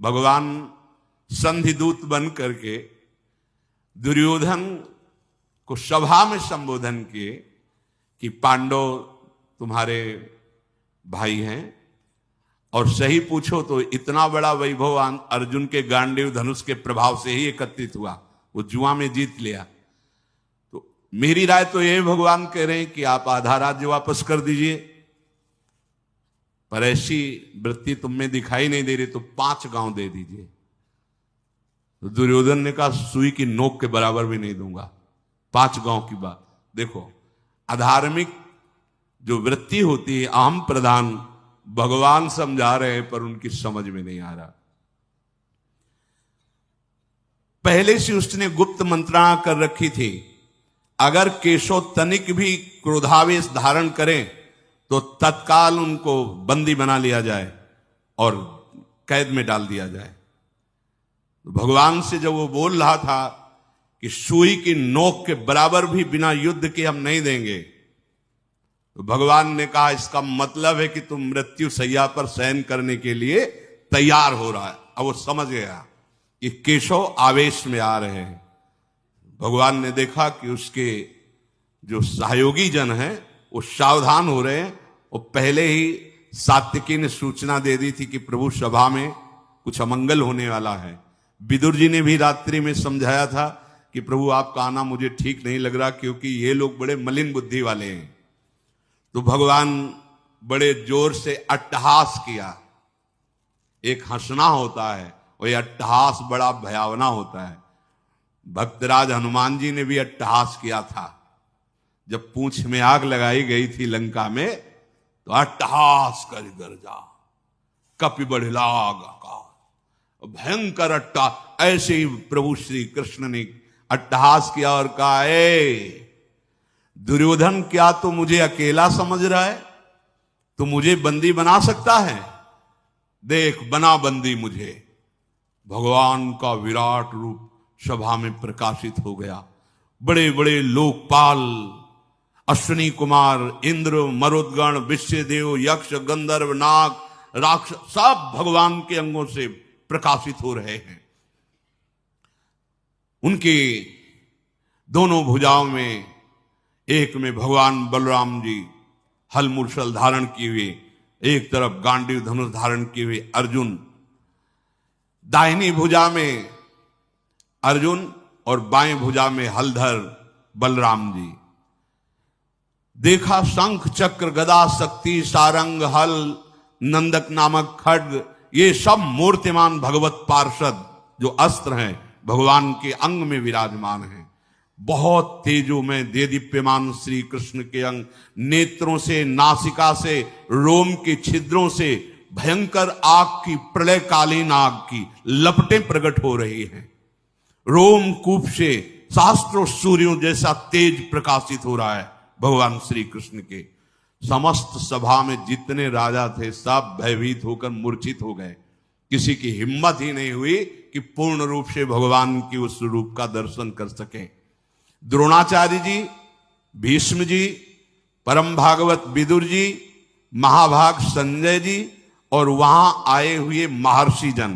भगवान संधिदूत बन करके दुर्योधन को सभा में संबोधन किए कि पांडव तुम्हारे भाई हैं, और सही पूछो तो इतना बड़ा वैभव अर्जुन के गांडीव धनुष के प्रभाव से ही एकत्रित हुआ, वो जुआ में जीत लिया। तो मेरी राय तो ये भगवान कह रहे हैं कि आप आधा राज्य वापस कर दीजिए, पर ऐसी वृत्ति तुम में दिखाई नहीं दे रही तो 5 गांव दे दीजिए। तो दुर्योधन ने कहा सुई की नोक के बराबर भी नहीं दूंगा, 5 गांव की बात। देखो अधार्मिक जो वृत्ति होती है अहम प्रधान, भगवान समझा रहे हैं पर उनकी समझ में नहीं आ रहा। पहले से उसने गुप्त मंत्रणा कर रखी थी, अगर केशव तनिक भी क्रोधावेश धारण करें तो तत्काल उनको बंदी बना लिया जाए और कैद में डाल दिया जाए। तो भगवान से जब वो बोल रहा था कि सुई की नोक के बराबर भी बिना युद्ध के हम नहीं देंगे, तो भगवान ने कहा इसका मतलब है कि तुम मृत्यु सैया पर शयन करने के लिए तैयार हो रहा है। अब वो समझ गया कि केशव आवेश में आ रहे हैं। भगवान ने देखा कि उसके जो सहयोगी जन हैं वो सावधान हो रहे हैं। वो पहले ही सात्विकी ने सूचना दे दी थी कि प्रभु सभा में कुछ अमंगल होने वाला है। विदुर जी ने भी रात्रि में समझाया था कि प्रभु आपका आना मुझे ठीक नहीं लग रहा, क्योंकि ये लोग बड़े मलिन बुद्धि वाले हैं। तो भगवान बड़े जोर से अट्टहास किया। एक हंसना होता है और ये अट्टहास बड़ा भयावना होता है। भक्तराज हनुमान जी ने भी अट्टहास किया था। जब पूंछ में आग लगाई गई थी लंका में, तो अट्टहास कर गर्जा, कपि बढ़िलाग का भयंकर अट्टा। ऐसे ही प्रभु श्री कृष्ण ने अट्टहास किया और कहा, ए दुर्योधन, क्या तू मुझे अकेला समझ रहा है? तू मुझे बंदी बना सकता है? देख बना बंदी मुझे। भगवान का विराट रूप सभा में प्रकाशित हो गया। बड़े बड़े लोकपाल, अश्विनी कुमार, इंद्र, मरुदगण, विश्वदेव, यक्ष, गंधर्व, नाग, राक्षस सब भगवान के अंगों से प्रकाशित हो रहे हैं। उनके दोनों भुजाओं में, एक में भगवान बलराम जी हल मूसल धारण किए हुए, एक तरफ गांडीव धनुष धारण किए हुए अर्जुन, दाहिनी भुजा में अर्जुन और बाएं भुजा में हलधर बलराम जी। देखा शंख चक्र गदा शक्ति सारंग हल नंदक नामक खड्ग, ये सब मूर्तिमान भगवत पार्षद जो अस्त्र हैं भगवान के अंग में विराजमान हैं। बहुत तेजो में देदीप्यमान श्री कृष्ण के अंग, नेत्रों से, नासिका से, रोम के छिद्रों से भयंकर आग की, प्रलयकालीन आग की लपटें प्रकट हो रही हैं। रोम कूप से सहस्त्रों सूर्यों जैसा तेज प्रकाशित हो रहा है भगवान श्री कृष्ण के। समस्त सभा में जितने राजा थे सब भयभीत होकर मूर्छित हो गए। किसी की हिम्मत ही नहीं हुई कि पूर्ण रूप से भगवान की उस रूप का दर्शन कर सके। द्रोणाचार्य जी, भीष्म जी, परम भागवत विदुर जी, महाभाग संजय जी और वहां आए हुए महर्षि जन,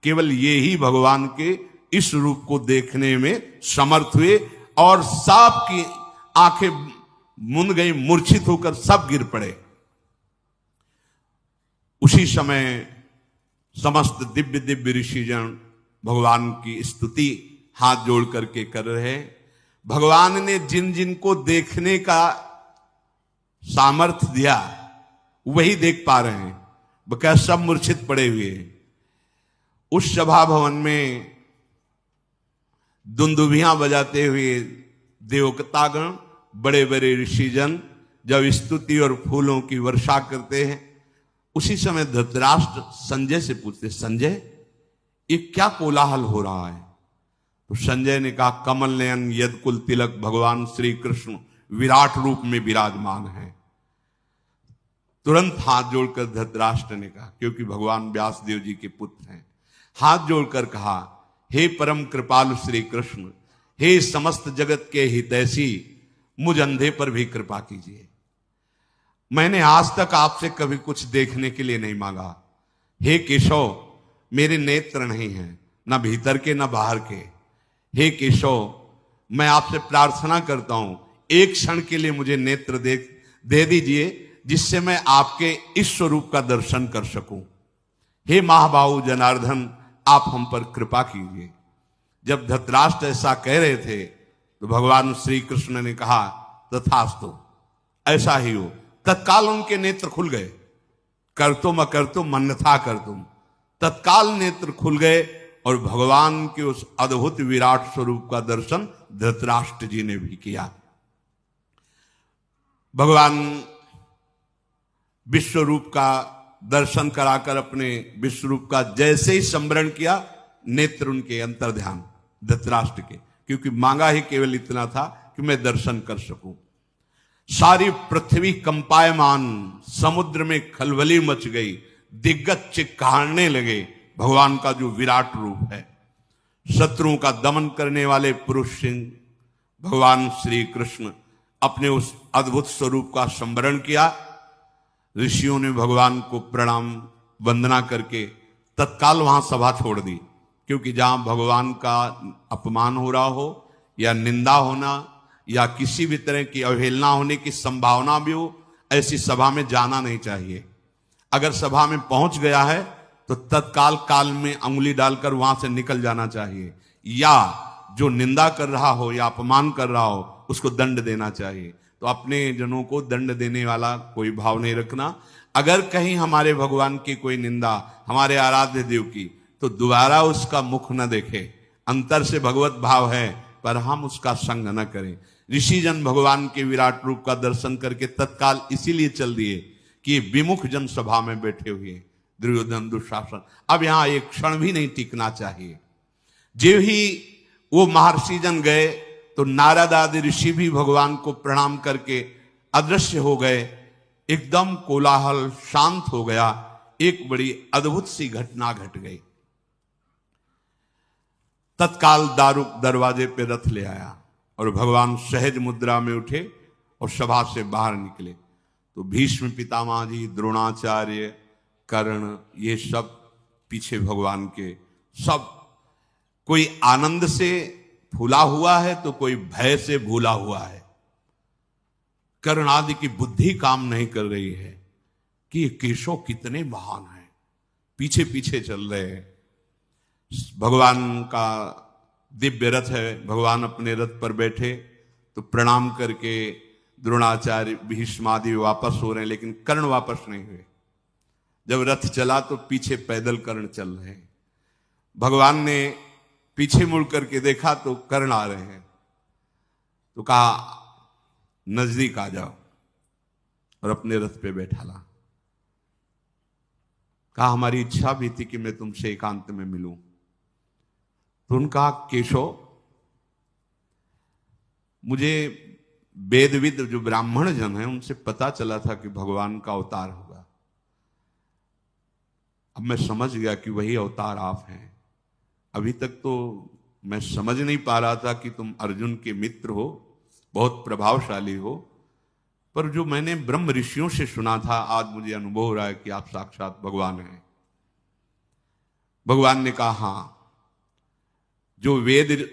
केवल ये ही भगवान के इस रूप को देखने में समर्थ हुए और सब की आंखें मुंद गई, मूर्छित होकर सब गिर पड़े। उसी समय समस्त दिव्य दिव्य ऋषिजन भगवान की स्तुति हाथ जोड़ करके कर रहे। भगवान ने जिन जिन को देखने का सामर्थ्य दिया वही देख पा रहे हैं, बकाया सब मूर्छित पड़े हुए। उस सभा भवन में दुंदुभियां बजाते हुए देवतागण, बड़े बड़े ऋषिजन जब स्तुति और फूलों की वर्षा करते हैं, उसी समय धृतराष्ट्र संजय से पूछते, संजय ये क्या कोलाहल हो रहा है? तो संजय ने कहा, कमल नयन यदकुल तिलक भगवान श्री कृष्ण विराट रूप में विराजमान है। तुरंत हाथ जोड़कर धृतराष्ट्र ने कहा, क्योंकि भगवान व्यासदेव जी के पुत्र हैं, हाथ जोड़कर कहा, हे परम कृपालु श्री कृष्ण, हे समस्त जगत के हितैषी, मुझ अंधे पर भी कृपा कीजिए। मैंने आज तक आपसे कभी कुछ देखने के लिए नहीं मांगा। हे केशव, मेरे नेत्र नहीं हैं, ना भीतर के ना बाहर के। हे केशव, मैं आपसे प्रार्थना करता हूं, एक क्षण के लिए मुझे नेत्र दे दीजिए, जिससे मैं आपके इस स्वरूप का दर्शन कर सकूं। हे महाबाहु जनार्दन, आप हम पर कृपा कीजिए। जब धृतराष्ट्र ऐसा कह रहे थे तो भगवान श्री कृष्ण ने कहा, तथास्तु, ऐसा ही हो। तत्काल उनके नेत्र खुल गए। कर्तुम अकर्तुम अन्यथा कर्तुम, तत्काल नेत्र खुल गए और भगवान के उस अद्भुत विराट स्वरूप का दर्शन धृतराष्ट्र जी ने भी किया। भगवान विश्वरूप का दर्शन कराकर अपने विश्वरूप का जैसे ही स्मरण किया, नेत्र उनके अंतर ध्यान धृतराष्ट्र के, क्योंकि मांगा ही केवल इतना था कि मैं दर्शन कर सकूं। सारी पृथ्वी कंपायमान, समुद्र में खलबली मच गई, दिग्गज चिक्कारने लगे। भगवान का जो विराट रूप है, शत्रुओं का दमन करने वाले पुरुष सिंह भगवान श्री कृष्ण अपने उस अद्भुत स्वरूप का स्मरण किया। ऋषियों ने भगवान को प्रणाम वंदना करके तत्काल वहां सभा छोड़ दी, क्योंकि जहां भगवान का अपमान हो रहा हो या निंदा होना या किसी भी तरह की अवहेलना होने की संभावना भी हो, ऐसी सभा में जाना नहीं चाहिए। अगर सभा में पहुंच गया है तो तत्काल काल में अंगुली डालकर वहां से निकल जाना चाहिए, या जो निंदा कर रहा हो या अपमान कर रहा हो उसको दंड देना चाहिए। तो अपने जनों को दंड देने वाला कोई भाव नहीं रखना। अगर कहीं हमारे भगवान की कोई निंदा, हमारे आराध्य देव की, तो दोबारा उसका मुख न देखे। अंतर से भगवत भाव है, पर हम उसका संग न करें। ऋषिजन भगवान के विराट रूप का दर्शन करके तत्काल इसीलिए चल दिए कि विमुख जन सभा में बैठे हुए दुर्योधन दुशासन, अब यहां एक क्षण भी नहीं टिकना चाहिए। जो ही वो महर्षि जन गए तो नारद आदि ऋषि भी भगवान को प्रणाम करके अदृश्य हो गए। एकदम कोलाहल शांत हो गया। एक बड़ी अद्भुत सी घटना घट गई। तत्काल दारुक दरवाजे पे रथ ले आया और भगवान सहज मुद्रा में उठे और सभा से बाहर निकले। तो भीष्म पितामह जी, द्रोणाचार्य, कर्ण, ये सब पीछे भगवान के, सब कोई आनंद से फूला हुआ है तो कोई भय से भूला हुआ है। कर्ण आदि की बुद्धि काम नहीं कर रही है कि ये केशव कितने महान हैं, पीछे पीछे चल रहे हैं। भगवान का दिव्य रथ है, भगवान अपने रथ पर बैठे तो प्रणाम करके द्रोणाचार्य, भीष्म आदि वापस हो रहे हैं, लेकिन कर्ण वापस नहीं हुए। जब रथ चला तो पीछे पैदल कर्ण चल रहे हैं। भगवान ने पीछे मुड़ करके देखा तो कर्ण आ रहे हैं, तो कहा नजदीक आ जाओ, और अपने रथ पे बैठा ला। कहा हमारी इच्छा भी थी कि मैं तुमसे एकांत में मिलूं। तो उनका केशव, मुझे वेदविद जो ब्राह्मण जन है उनसे पता चला था कि भगवान का अवतार होगा। अब मैं समझ गया कि वही अवतार आप हैं। अभी तक तो मैं समझ नहीं पा रहा था कि तुम अर्जुन के मित्र हो, बहुत प्रभावशाली हो, पर जो मैंने ब्रह्म ऋषियों से सुना था, आज मुझे अनुभव हो रहा है कि आप साक्षात भगवान हैं। भगवान ने कहा हाँ, जो वेद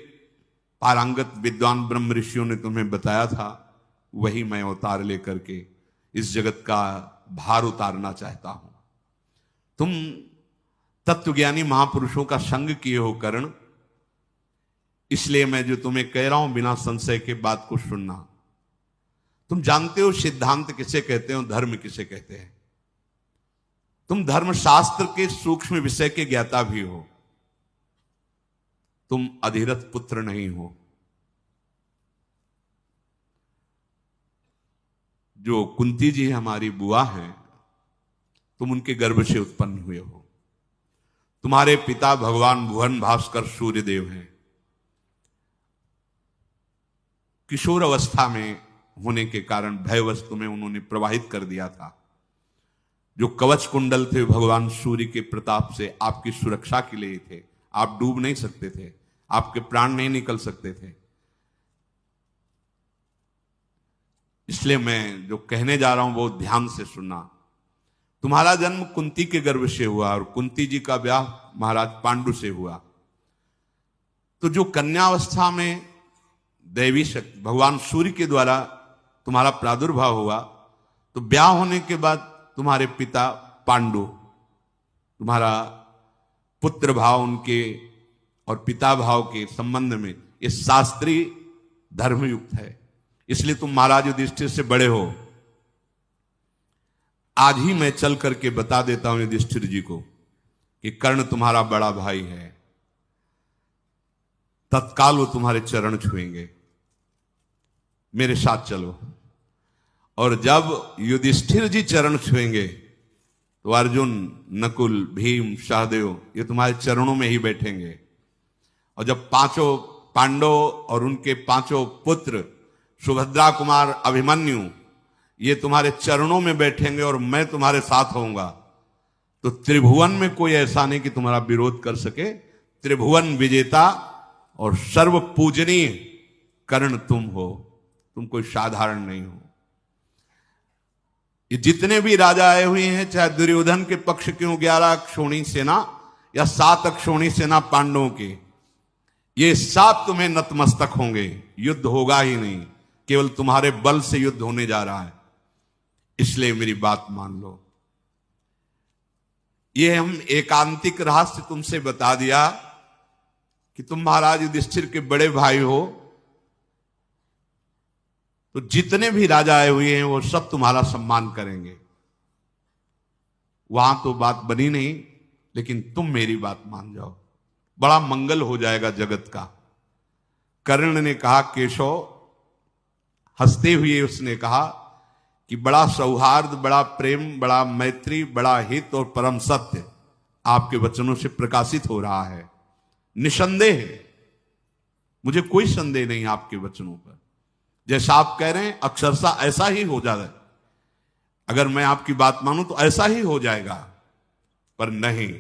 पारंगत विद्वान ब्रह्म ऋषियों ने तुम्हें बताया था, वही मैं अवतार लेकर के इस जगत का भार उतारना चाहता हूं। तुम तत्वज्ञानी महापुरुषों का संग किए हो कर्ण, इसलिए मैं जो तुम्हें कह रहा हूं बिना संशय के बात को सुनना। तुम जानते हो सिद्धांत किसे कहते हो, धर्म किसे कहते हैं। तुम धर्मशास्त्र के सूक्ष्म विषय के ज्ञाता भी हो। तुम अधिरथ पुत्र नहीं हो। जो कुंती जी हमारी बुआ हैं, तुम उनके गर्भ से उत्पन्न हुए हो। तुम्हारे पिता भगवान भुवन भास्कर सूर्यदेव हैं। किशोर अवस्था में होने के कारण भयवश तुम्हें उन्होंने प्रवाहित कर दिया था। जो कवच कुंडल थे भगवान सूर्य के प्रताप से आपकी सुरक्षा के लिए थे। आप डूब नहीं सकते थे, आपके प्राण नहीं निकल सकते थे। इसलिए मैं जो कहने जा रहा हूं बहुत ध्यान से सुनना। तुम्हारा जन्म कुंती के गर्भ से हुआ और कुंती जी का ब्याह महाराज पांडु से हुआ। तो जो कन्यावस्था में दैवी शक्ति भगवान सूर्य के द्वारा तुम्हारा प्रादुर्भाव हुआ, तो ब्याह होने के बाद तुम्हारे पिता पांडु, तुम्हारा पुत्र भाव उनके और पिता भाव के संबंध में ये शास्त्रीय धर्मयुक्त है, इसलिए तुम महाराज युधिष्ठिर से बड़े हो। आज ही मैं चल करके बता देता हूं युधिष्ठिर जी को कि कर्ण तुम्हारा बड़ा भाई है, तत्काल वो तुम्हारे चरण छुएंगे, मेरे साथ चलो। और जब युधिष्ठिर जी चरण छुएंगे तो अर्जुन, नकुल, भीम, सहदेव ये तुम्हारे चरणों में ही बैठेंगे। और जब पांचों पांडव और उनके पांचों पुत्र सुभद्रा कुमार, अभिमन्यु ये तुम्हारे चरणों में बैठेंगे और मैं तुम्हारे साथ होऊंगा, तो त्रिभुवन में कोई ऐसा नहीं कि तुम्हारा विरोध कर सके। त्रिभुवन विजेता और सर्व पूजनीय कर्ण तुम हो, तुम कोई साधारण नहीं हो। ये जितने भी राजा आए हुए हैं, चाहे दुर्योधन के पक्ष क्यों 11 अक्षौणी सेना या 7 अक्षौणी सेना पांडवों के, ये सब तुम्हें नतमस्तक होंगे। युद्ध होगा ही नहीं, केवल तुम्हारे बल से युद्ध होने जा रहा है, इसलिए मेरी बात मान लो। ये हम एकांतिक रहस्य तुमसे बता दिया कि तुम महाराज युधिष्ठिर के बड़े भाई हो, तो जितने भी राजा आए हुए हैं वो सब तुम्हारा सम्मान करेंगे। वहां तो बात बनी नहीं, लेकिन तुम मेरी बात मान जाओ, बड़ा मंगल हो जाएगा जगत का। कर्ण ने कहा, केशव, हंसते हुए उसने कहा कि बड़ा सौहार्द, बड़ा प्रेम, बड़ा मैत्री, बड़ा हित और परम सत्य आपके वचनों से प्रकाशित हो रहा है। निसंदेह, मुझे कोई संदेह नहीं आपके वचनों पर। जैसा आप कह रहे हैं अक्षरशः ऐसा ही हो जाएगा। अगर मैं आपकी बात मानूं तो ऐसा ही हो जाएगा, पर नहीं,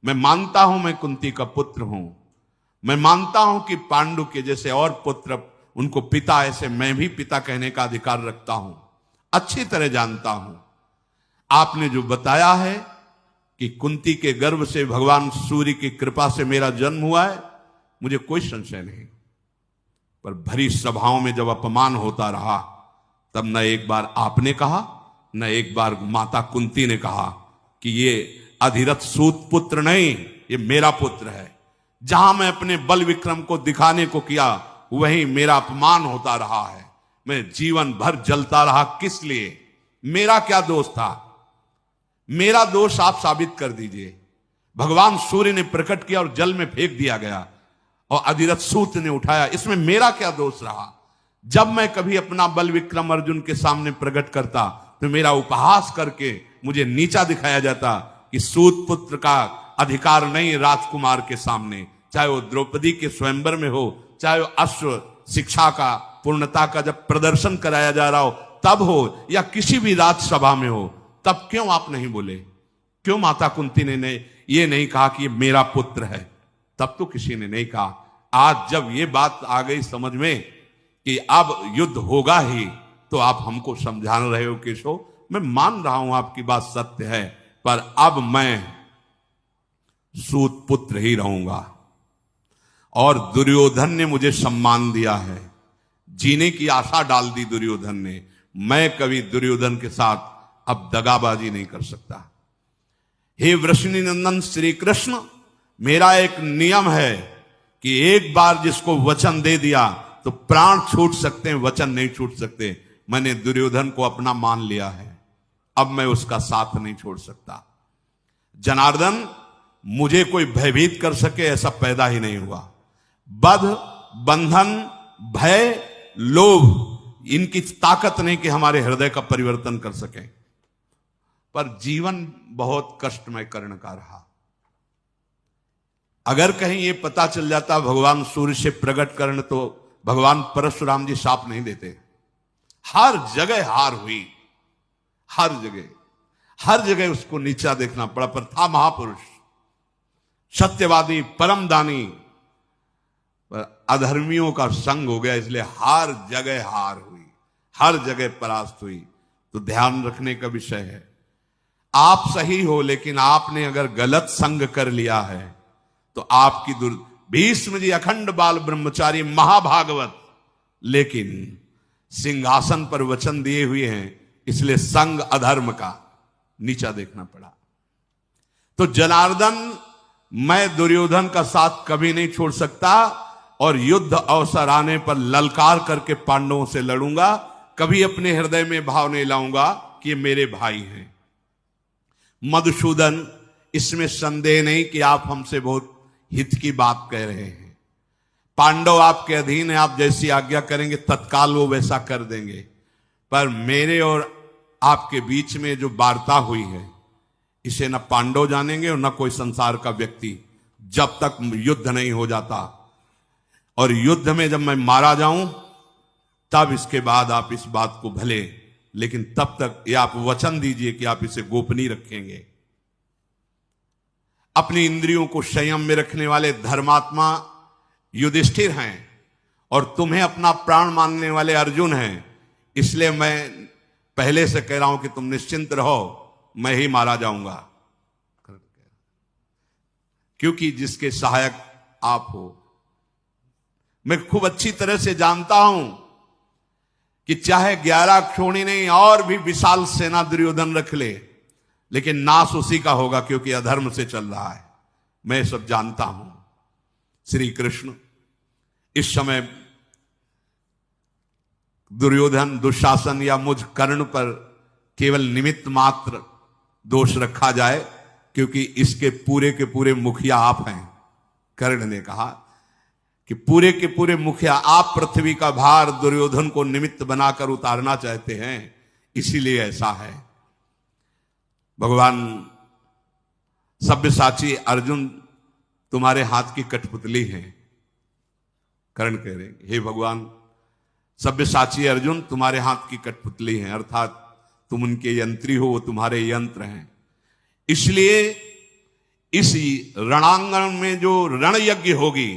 मैं मानता हूं मैं कुंती का पुत्र हूं, मैं मानता हूं कि पांडु के जैसे और पुत्र उनको पिता, ऐसे मैं भी पिता कहने का अधिकार रखता हूं, अच्छी तरह जानता हूं। आपने जो बताया है कि कुंती के गर्भ से भगवान सूर्य की कृपा से मेरा जन्म हुआ है, मुझे कोई संशय नहीं। पर भरी सभाओं में जब अपमान होता रहा, तब न एक बार आपने कहा, न एक बार माता कुंती ने कहा कि ये अधिरथ सूत पुत्र नहीं, ये मेरा पुत्र है। जहां मैं अपने बल विक्रम को दिखाने को किया, वहीं मेरा अपमान होता रहा है। मैं जीवन भर जलता रहा, किस लिए? मेरा क्या दोष था? मेरा दोष आप साबित कर दीजिए। भगवान सूर्य ने प्रकट किया और जल में फेंक दिया गया और अधिरथ सूत ने उठाया, इसमें मेरा क्या दोष रहा? जब मैं कभी अपना बल विक्रम अर्जुन के सामने प्रकट करता तो मेरा उपहास करके मुझे नीचा दिखाया जाता कि सूत पुत्र का अधिकार नहीं राजकुमार के सामने, चाहे वो द्रौपदी के स्वयंवर में हो, चाहे वो अश्व शिक्षा का, पूर्णता का जब प्रदर्शन कराया जा रहा हो तब हो, या किसी भी राजसभा में हो, तब क्यों आप नहीं बोले? क्यों माता कुंती ने ये नहीं कहा कि ये मेरा पुत्र है? तब तो किसी ने नहीं कहा। आज जब ये बात आ गई समझ में कि अब युद्ध होगा ही, तो आप हमको समझा रहे हो केशव, मैं मान रहा हूं आपकी बात सत्य है, पर अब मैं सूत पुत्र ही रहूंगा। और दुर्योधन ने मुझे सम्मान दिया है, जीने की आशा डाल दी दुर्योधन ने। मैं कभी दुर्योधन के साथ अब दगाबाजी नहीं कर सकता। हे वृषणी नंदन श्री कृष्ण, मेरा एक नियम है कि एक बार जिसको वचन दे दिया तो प्राण छूट सकते हैं, वचन नहीं छूट सकते। मैंने दुर्योधन को अपना मान लिया है, अब मैं उसका साथ नहीं छोड़ सकता। जनार्दन, मुझे कोई भयभीत कर सके ऐसा पैदा ही नहीं हुआ। बध, बंधन, भय, लोभ, इनकी ताकत नहीं कि हमारे हृदय का परिवर्तन कर सके। पर जीवन बहुत कष्टमय कर्ण का रहा। अगर कहीं ये पता चल जाता भगवान सूर्य से प्रकट कर्ण, तो भगवान परशुराम जी शाप नहीं देते। हर जगह हार हुई, हर जगह उसको नीचा देखना पड़ा, पर था महापुरुष, सत्यवादी, परम दानी, पर अधर्मियों का संग हो गया, इसलिए हर जगह हार हुई, हर जगह परास्त हुई। तो ध्यान रखने का विषय है आप सही हो, लेकिन आपने अगर गलत संग कर लिया है तो आपकी भीष्म जी अखंड बाल ब्रह्मचारी महाभागवत, लेकिन सिंहासन पर वचन दिए हुए हैं, इसलिए संग अधर्म का नीचा देखना पड़ा। तो जनार्दन, मैं दुर्योधन का साथ कभी नहीं छोड़ सकता और युद्ध अवसर आने पर ललकार करके पांडवों से लड़ूंगा। कभी अपने हृदय में भाव नहीं लाऊंगा कि ये मेरे भाई हैं। मधुसूदन, इसमें संदेह नहीं कि आप हमसे बहुत हित की बात कह रहे हैं। पांडव आपके अधीन है, आप जैसी आज्ञा करेंगे तत्काल वो वैसा कर देंगे। पर मेरे और आपके बीच में जो वार्ता हुई है, इसे न पांडव जानेंगे और न कोई संसार का व्यक्ति, जब तक युद्ध नहीं हो जाता। और युद्ध में जब मैं मारा जाऊं, तब इसके बाद आप इस बात को भले, लेकिन तब तक ये आप वचन दीजिए कि आप इसे गोपनीय रखेंगे। अपनी इंद्रियों को संयम में रखने वाले धर्मात्मा युधिष्ठिर हैं और तुम्हें अपना प्राण मानने वाले अर्जुन हैं। इसलिए मैं पहले से कह रहा हूं कि तुम निश्चिंत रहो, मैं ही मारा जाऊंगा, क्योंकि जिसके सहायक आप हो। मैं खूब अच्छी तरह से जानता हूं कि चाहे 11 क्षोणी नहीं और भी विशाल सेना दुर्योधन रख ले, लेकिन नाश उसी का होगा, क्योंकि अधर्म से चल रहा है। मैं सब जानता हूं। श्री कृष्ण इस समय दुर्योधन, दुशासन या मुझ कर्ण पर केवल निमित्त मात्र दोष रखा जाए, क्योंकि इसके पूरे के पूरे मुखिया आप हैं। कर्ण ने कहा कि पूरे के पूरे मुखिया आप, पृथ्वी का भार दुर्योधन को निमित्त बनाकर उतारना चाहते हैं, इसीलिए ऐसा है। भगवान सब्यसाची अर्जुन तुम्हारे हाथ की कठपुतली हैं। कर्ण कह रहे हैं, हे भगवान, सब्यसाची अर्जुन तुम्हारे हाथ की कठपुतली हैं, अर्थात तुम उनके यंत्री हो, वो तुम्हारे यंत्र हैं। इसलिए इस रणांगण में जो रण यज्ञ होगी,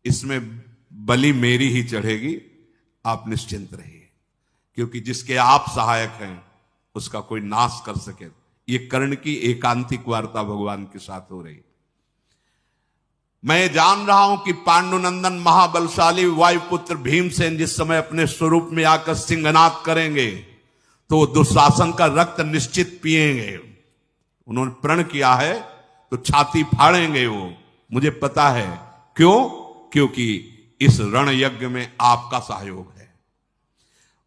इसमें बलि मेरी ही चढ़ेगी। आप निश्चिंत रहिए, क्योंकि जिसके आप सहायक हैं उसका कोई नाश कर सके। ये कर्ण की एकांतिक वार्ता भगवान के साथ हो रही। मैं जान रहा हूं कि पांडुनंदन महाबलशाली वायुपुत्र भीमसेन जिस समय अपने स्वरूप में आकर सिंहनाद करेंगे, तो दुशासन का रक्त निश्चित पिएंगे। उन्होंने प्रण किया है तो छाती फाड़ेंगे वो, मुझे पता है। क्यों? क्योंकि इस रण यज्ञ में आपका सहयोग है।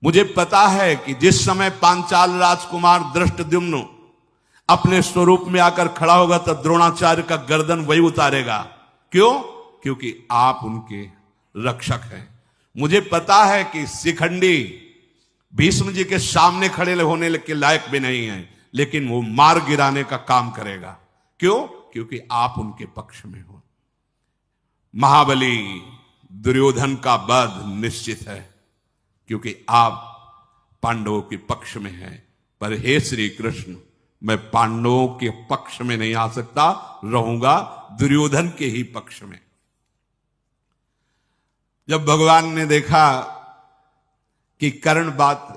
मुझे पता है कि जिस समय पांचाल राजकुमार धृष्टद्युम्न अपने स्वरूप में आकर खड़ा होगा, तो द्रोणाचार्य का गर्दन वही उतारेगा। क्यों? क्योंकि आप उनके रक्षक हैं। मुझे पता है कि शिखंडी भीष्म जी के सामने खड़े होने के लायक भी नहीं है, लेकिन वो मार गिराने का काम करेगा। क्यों? क्योंकि आप उनके पक्ष में हो। महाबली दुर्योधन का वध निश्चित है, क्योंकि आप पांडवों के पक्ष में हैं। पर हे श्री कृष्ण, मैं पांडवों के पक्ष में नहीं आ सकता, रहूंगा दुर्योधन के ही पक्ष में। जब भगवान ने देखा कि कर्ण बात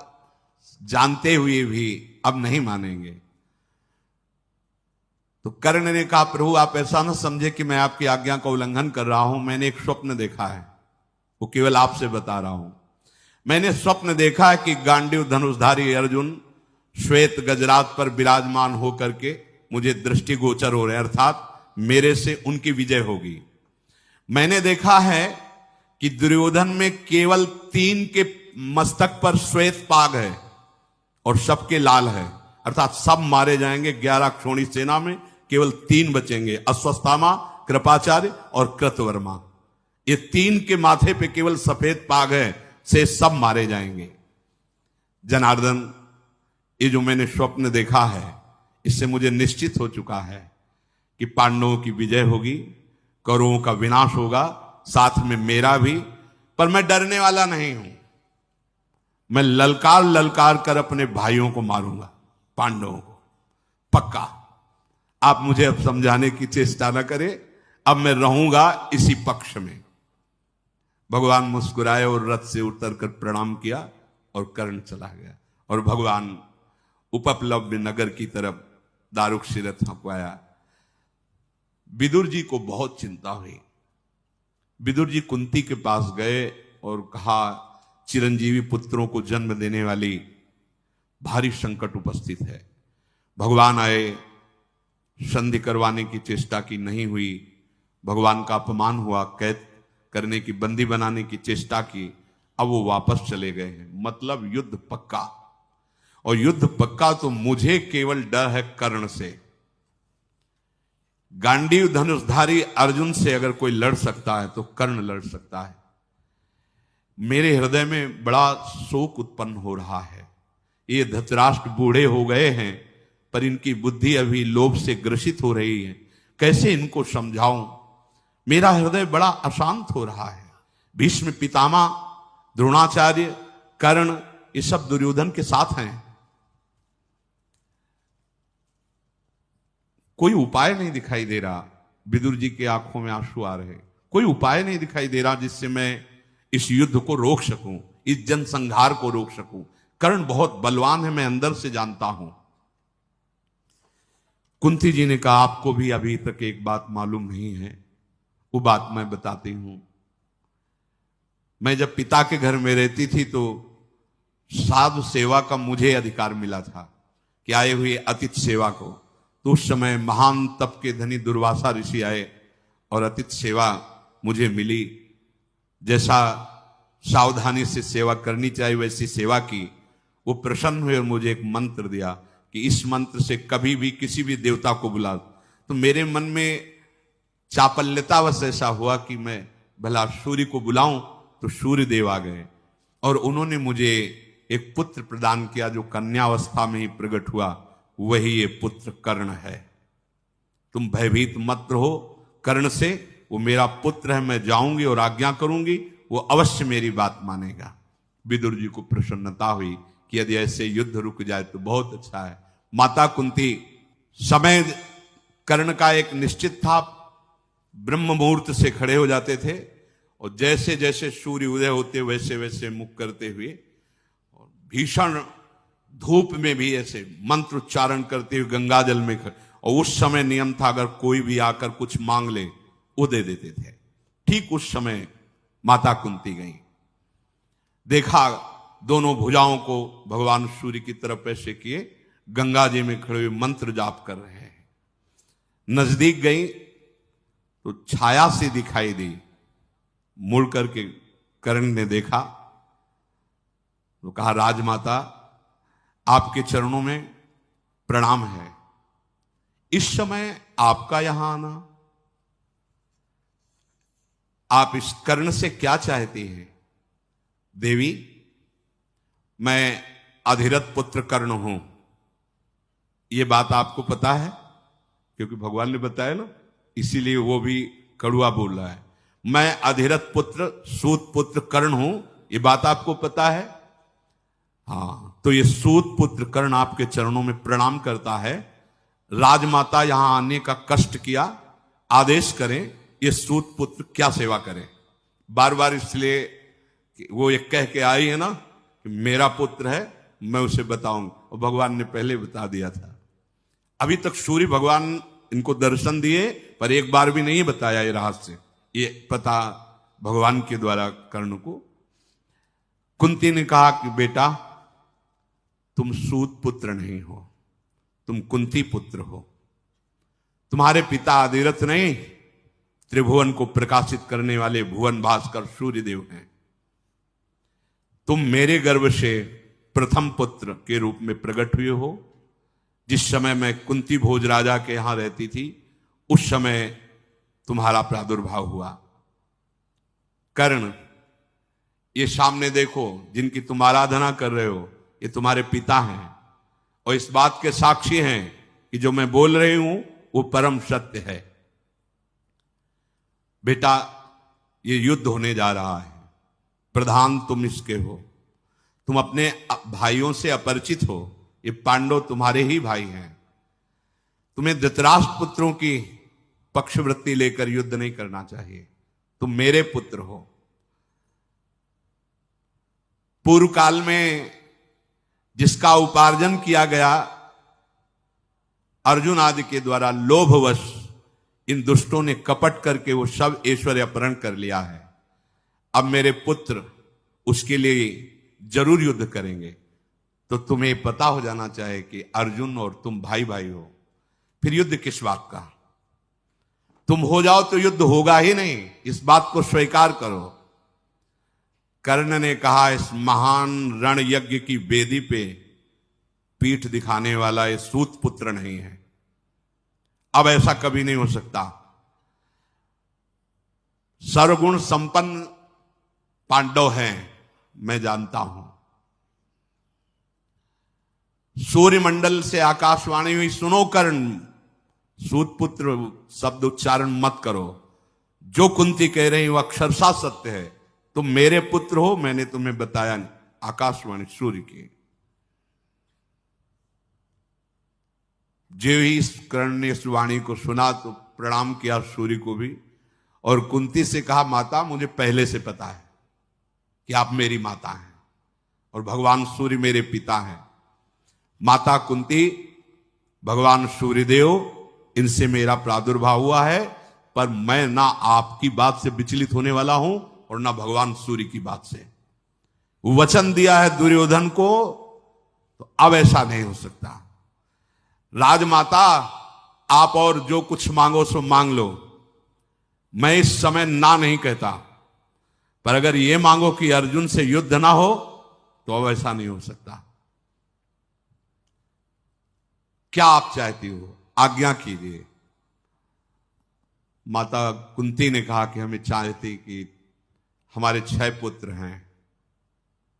जानते हुए भी अब नहीं मानेंगे, तो कर्ण ने कहा, प्रभु आप ऐसा ना समझे कि मैं आपकी आज्ञा का उल्लंघन कर रहा हूं। मैंने एक स्वप्न देखा है, वो केवल आपसे बता रहा हूं। मैंने स्वप्न देखा है कि गांडीव धनुषधारी अर्जुन श्वेत गजरात पर विराजमान होकर के मुझे दृष्टिगोचर हो रहे हैं, अर्थात मेरे से उनकी विजय होगी। मैंने देखा है कि दुर्योधन में केवल 3 के मस्तक पर श्वेत पाग है और सबके लाल है, अर्थात सब मारे जाएंगे। 11 क्षोणी सेना में केवल 3 बचेंगे, अश्वत्थामा, कृपाचार्य और कृतवर्मा। ये 3 के माथे पे केवल सफेद पाग है, से सब मारे जाएंगे। जनार्दन, ये जो मैंने स्वप्न देखा है, इससे मुझे निश्चित हो चुका है कि पांडवों की विजय होगी, कौरवों का विनाश होगा, साथ में मेरा भी। पर मैं डरने वाला नहीं हूं। मैं ललकार ललकार कर अपने भाइयों को मारूंगा, पांडवों को, पक्का। आप मुझे अब समझाने की चेष्टा न करें, अब मैं रहूंगा इसी पक्ष में। भगवान मुस्कुराए और रथ से उतरकर प्रणाम किया और कर्ण चला गया। और भगवान उपप्लव्य नगर की तरफ दारुकशिरत हंकवाया। विदुर जी को बहुत चिंता हुई। विदुर जी कुंती के पास गए और कहा, चिरंजीवी पुत्रों को जन्म देने वाली भारी संकट उपस्थित है। भगवान आए, संधि करवाने की चेष्टा की, नहीं हुई। भगवान का अपमान हुआ, कैद करने की, बंदी बनाने की चेष्टा की, अब वो वापस चले गए हैं। मतलब युद्ध पक्का। और युद्ध पक्का तो मुझे केवल डर है कर्ण से। गांडीव धनुषधारी अर्जुन से अगर कोई लड़ सकता है तो कर्ण लड़ सकता है। मेरे हृदय में बड़ा शोक उत्पन्न हो रहा है। ये धृतराष्ट्र बूढ़े हो गए हैं, पर इनकी बुद्धि अभी लोभ से ग्रसित हो रही है। कैसे इनको समझाऊं? मेरा हृदय बड़ा अशांत हो रहा है। भीष्म पितामह, द्रोणाचार्य, कर्ण, ये सब दुर्योधन के साथ हैं। कोई उपाय नहीं दिखाई दे रहा। विदुर जी की आंखों में आंसू आ रहे। कोई उपाय नहीं दिखाई दे रहा जिससे मैं इस युद्ध को रोक सकूं, इस जनसंहार को रोक सकूं। कर्ण बहुत बलवान है, मैं अंदर से जानता हूं। कुंती जी ने कहा, आपको भी अभी तक एक बात मालूम नहीं है, वो बात मैं बताती हूं। मैं जब पिता के घर में रहती थी तो साधु सेवा का मुझे अधिकार मिला था कि आए हुए अतिथि सेवा को। तो उस समय महान तप के धनी दुर्वासा ऋषि आए और अतिथि सेवा मुझे मिली। जैसा सावधानी से सेवा करनी चाहिए वैसी सेवा की। वो प्रसन्न हुए और मुझे एक मंत्र दिया कि इस मंत्र से कभी भी किसी भी देवता को बुला। तो मेरे मन में चापल्यतावश ऐसा हुआ कि मैं भला सूर्य को बुलाऊं, तो सूर्य देव आ गए और उन्होंने मुझे एक पुत्र प्रदान किया जो कन्यावस्था में ही प्रकट हुआ। वही ये पुत्र कर्ण है। तुम भयभीत मत रहो कर्ण से, वो मेरा पुत्र है। मैं जाऊंगी और आज्ञा करूंगी, वो अवश्य मेरी बात मानेगा। विदुर जी को प्रसन्नता हुई कि यदि ऐसे युद्ध रुक जाए तो बहुत अच्छा है। माता कुंती, समय कर्ण का एक निश्चित था। ब्रह्म मुहूर्त से खड़े हो जाते थे और जैसे जैसे सूर्य उदय होते वैसे वैसे मुख करते हुए और भीषण धूप में भी ऐसे मंत्र उच्चारण करते हुए गंगा जल में और उस समय नियम था अगर कोई भी आकर कुछ मांग ले वो दे देते थे। ठीक उस समय माता कुंती गई, देखा दोनों भुजाओं को भगवान सूर्य की तरफ ऐसे किए, गंगा जी में खड़े हुए मंत्र जाप कर रहे हैं। नजदीक गई तो छाया सी दिखाई दी। मुड़ करके कर्ण ने देखा तो कहा, राजमाता आपके चरणों में प्रणाम है। इस समय आपका यहां आना, आप इस कर्ण से क्या चाहती हैं? देवी, मैं अधिरथ पुत्र कर्ण हूं। यह बात आपको पता है क्योंकि भगवान ने बताया ना, इसीलिए वो भी कड़ुआ बोल रहा है। मैं अधिरथ पुत्र सूत पुत्र कर्ण हूं, यह बात आपको पता है? हाँ, तो ये सूत पुत्र कर्ण आपके चरणों में प्रणाम करता है। राजमाता यहां आने का कष्ट किया, आदेश करें ये सूत पुत्र क्या सेवा करें। बार बार इसलिए वो एक कह के आई है ना कि मेरा पुत्र है, मैं उसे बताऊंगा, और भगवान ने पहले बता दिया था। अभी तक सूर्य भगवान इनको दर्शन दिए पर एक बार भी नहीं बताया ये रहस्य। ये पता भगवान के द्वारा कर्ण को। कुंती ने कहा कि बेटा तुम सूत पुत्र नहीं हो, तुम कुंती पुत्र हो। तुम्हारे पिता अधिरथ नहीं, त्रिभुवन को प्रकाशित करने वाले भुवन भास्कर सूर्यदेव हैं। तुम मेरे गर्भ से प्रथम पुत्र के रूप में प्रकट हुए हो। जिस समय मैं कुंती भोज राजा के यहां रहती थी उस समय तुम्हारा प्रादुर्भाव हुआ। कर्ण, ये सामने देखो जिनकी तुम आराधना कर रहे हो, ये तुम्हारे पिता हैं और इस बात के साक्षी हैं कि जो मैं बोल रही हूं वो परम सत्य है। बेटा, ये युद्ध होने जा रहा है, प्रधान तुम इसके हो। तुम अपने भाइयों से अपरिचित हो, ये पांडव तुम्हारे ही भाई हैं। तुम्हें धृतराष्ट्र पुत्रों की पक्षवृत्ति लेकर युद्ध नहीं करना चाहिए। तुम मेरे पुत्र हो। पूर्व काल में जिसका उपार्जन किया गया अर्जुन आदि के द्वारा लोभवश इन दुष्टों ने कपट करके वो सब ऐश्वर्य अपहरण कर लिया है। अब मेरे पुत्र उसके लिए जरूर युद्ध करेंगे। तो तुम्हें पता हो जाना चाहिए कि अर्जुन और तुम भाई भाई हो, फिर युद्ध किस बात का? तुम हो जाओ तो युद्ध होगा ही नहीं, इस बात को स्वीकार करो। कर्ण ने कहा, इस महान रण यज्ञ की वेदी पे पीठ दिखाने वाला ये सूत पुत्र नहीं है। अब ऐसा कभी नहीं हो सकता। सर्वगुण संपन्न पांडव हैं, मैं जानता हूं। सूर्यमंडल से आकाशवाणी हुई, सुनो कर्ण, सूत पुत्र शब्द उच्चारण मत करो। जो कुंती कह रही वो अक्षरशः सत्य है। तुम मेरे पुत्र हो, मैंने तुम्हें बताया। आकाशवाणी सूर्य की। जो ही इस कर्ण ने इस वाणी को सुना तो प्रणाम किया सूर्य को भी, और कुंती से कहा, माता मुझे पहले से पता है कि आप मेरी माता हैं और भगवान सूर्य मेरे पिता हैं। माता कुंती, भगवान सूर्यदेव इनसे मेरा प्रादुर्भाव हुआ है, पर मैं ना आपकी बात से विचलित होने वाला हूं और ना भगवान सूर्य की बात से। वचन दिया है दुर्योधन को, तो अब ऐसा नहीं हो सकता। राजमाता, आप और जो कुछ मांगो सो मांग लो, मैं इस समय ना नहीं कहता, पर अगर ये मांगो कि अर्जुन से युद्ध ना हो तो अब ऐसा नहीं हो सकता। क्या आप चाहती हो, आज्ञा कीजिए। माता कुंती ने कहा कि हमें चाहती कि हमारे 6 पुत्र हैं,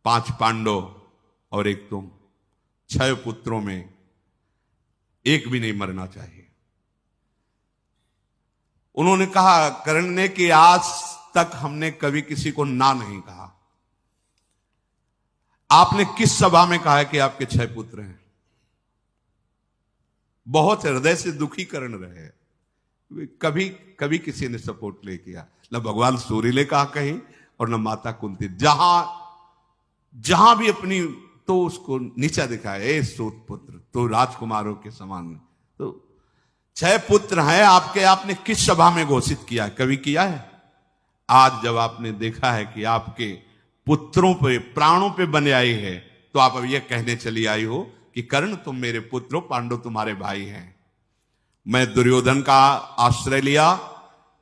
5 पांडव और एक तुम। 6 पुत्रों में एक भी नहीं मरना चाहिए। उन्होंने कहा कर्ण ने कि आज तक हमने कभी किसी को ना नहीं कहा। आपने किस सभा में कहा है कि आपके 6 पुत्र हैं? बहुत हृदय से दुखी कर्ण रहे। कभी कभी किसी ने सपोर्ट नहीं किया, न भगवान सूर्य ने कहा कहीं और न माता कुंती। जहां भी अपनी तो उसको नीचा दिखाया, ए सूत पुत्र तो राजकुमारों के समान। तो 6 पुत्र हैं आपके, आपने किस सभा में घोषित किया है? कभी किया है? आज जब आपने देखा है कि आपके पुत्रों पे, प्राणों पे बने आई है, तो आप अब यह कहने चली आई हो कि कर्ण तुम मेरे पुत्र हो, पांडव तुम्हारे भाई हैं। मैं दुर्योधन का आश्रय लिया,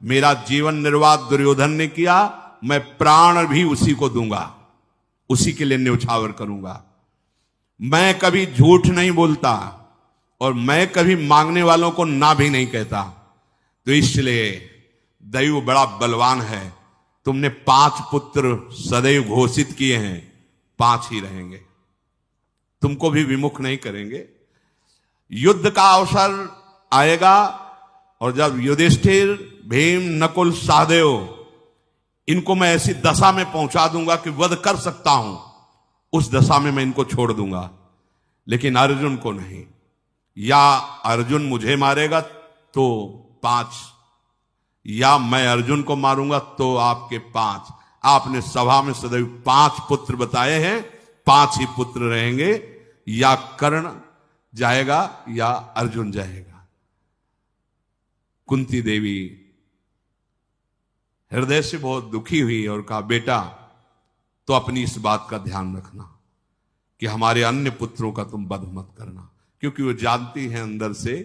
मेरा जीवन निर्वाह दुर्योधन ने किया, मैं प्राण भी उसी को दूंगा, उसी के लिए न्यौछावर करूंगा। मैं कभी झूठ नहीं बोलता और मैं कभी मांगने वालों को ना भी नहीं कहता। तो इसलिए दैव बड़ा बलवान है। तुमने 5 पुत्र सदैव घोषित किए हैं, 5 ही रहेंगे, तुमको भी विमुख नहीं करेंगे। युद्ध का अवसर आएगा और जब युधिष्ठिर, भीम, नकुल, सहदेव, इनको मैं ऐसी दशा में पहुंचा दूंगा कि वध कर सकता हूं, उस दशा में मैं इनको छोड़ दूंगा, लेकिन अर्जुन को नहीं। या अर्जुन मुझे मारेगा तो 5, या मैं अर्जुन को मारूंगा तो आपके 5। आपने सभा में सदैव 5 पुत्र बताए हैं, 5 ही पुत्र रहेंगे। या कर्ण जाएगा या अर्जुन जाएगा। कुंती देवी हृदय से बहुत दुखी हुई और कहा, बेटा तो अपनी इस बात का ध्यान रखना कि हमारे अन्य पुत्रों का तुम वध मत करना, क्योंकि वो जानती हैं अंदर से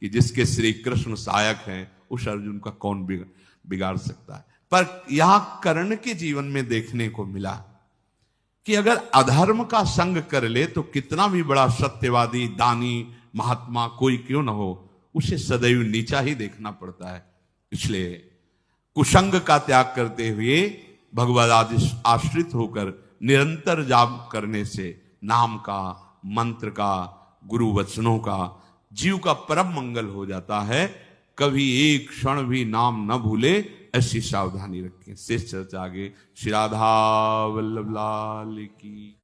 कि जिसके श्री कृष्ण सहायक हैं उस अर्जुन का कौन बिगाड़ सकता है। पर यहां कर्ण के जीवन में देखने को मिला कि अगर अधर्म का संग कर ले तो कितना भी बड़ा सत्यवादी, दानी, महात्मा कोई क्यों न हो, उसे सदैव नीचा ही देखना पड़ता है। इसलिए कुसंग का त्याग करते हुए भगवद आश्रित होकर निरंतर जाप करने से नाम का, मंत्र का, गुरु वचनों का, जीव का परम मंगल हो जाता है। कभी एक क्षण भी नाम न भूले, ऐसी सावधानी रखें। शेष चर्चा आगे। श्री राधा वल्लभ लाल की।